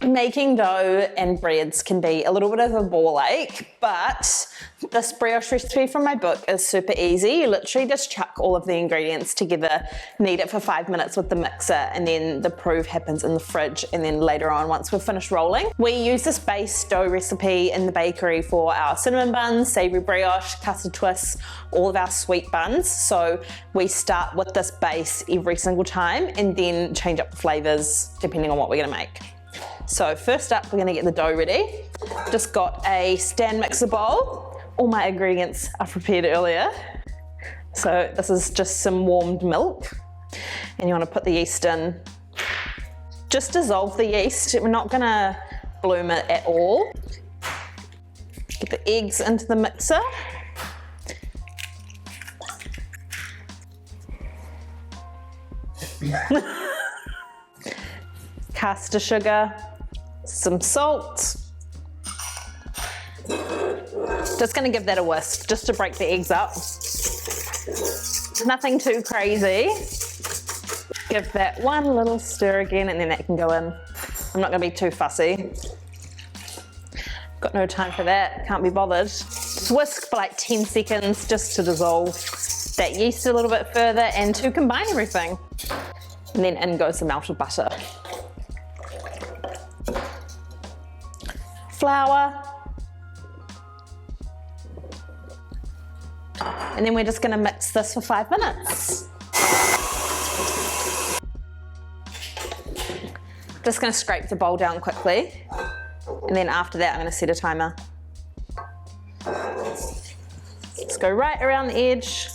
Making dough and breads can be a little bit of a ball ache, but this brioche recipe from my book is super easy. You literally just chuck all of the ingredients together, knead it for 5 minutes with the mixer, and then the proof happens in the fridge, and then later on, once we've finished rolling. We use this base dough recipe in the bakery for our cinnamon buns, savoury brioche, custard twists, all of our sweet buns. So we start with this base every single time and then change up the flavours depending on what we're gonna make. So first up, we're gonna get the dough ready. Just got a stand mixer bowl. All my ingredients are prepared earlier. So this is just some warmed milk. And you wanna put the yeast in. Just dissolve the yeast. We're not gonna bloom it at all. Get the eggs into the mixer. Caster sugar, some salt. Just gonna give that a whisk, just to break the eggs up. Nothing too crazy. Give that one little stir again and then that can go in. I'm not gonna be too fussy. Got no time for that, can't be bothered. Just whisk for like 10 seconds just to dissolve that yeast a little bit further and to combine everything. And then in goes the melted butter. Flour. And then we're just gonna mix this for 5 minutes. Just gonna scrape the bowl down quickly. And then after that, I'm gonna set a timer. Let's go right around the edge.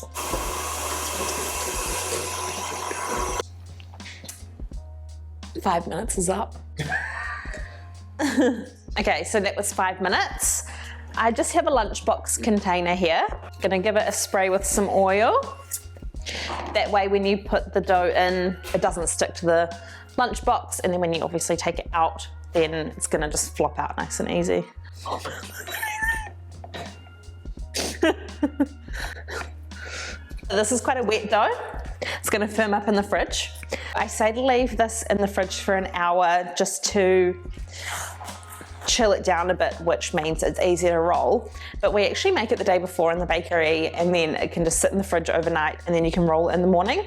Five minutes is up. Okay, so that was 5 minutes. I just have a lunchbox container here. Gonna give it a spray with some oil. That way when you put the dough in, it doesn't stick to the lunchbox, and then when you obviously take it out, then it's gonna just flop out nice and easy. This is quite a wet dough. It's gonna firm up in the fridge. I say to leave this in the fridge for an hour just to chill it down a bit, which means it's easier to roll. But we actually make it the day before in the bakery, and then it can just sit in the fridge overnight, and then you can roll it in the morning.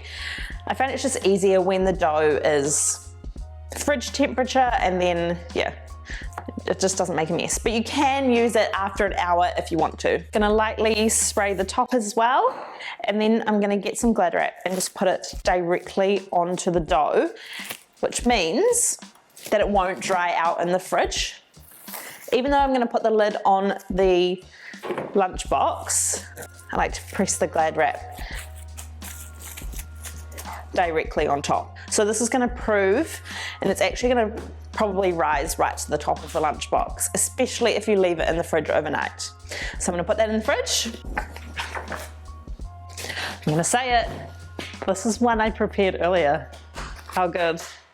I find it's just easier when the dough is fridge temperature, and then, yeah, it just doesn't make a mess. But you can use it after an hour if you want to. Gonna lightly spray the top as well, and then I'm gonna get some Glad wrap and just put it directly onto the dough, which means that it won't dry out in the fridge. Even though I'm gonna put the lid on the lunchbox, I like to press the Glad wrap directly on top. So this is gonna prove, and it's actually gonna probably rise right to the top of the lunchbox, especially if you leave it in the fridge overnight. So I'm gonna put that in the fridge. I'm gonna say it. This is one I prepared earlier. How good.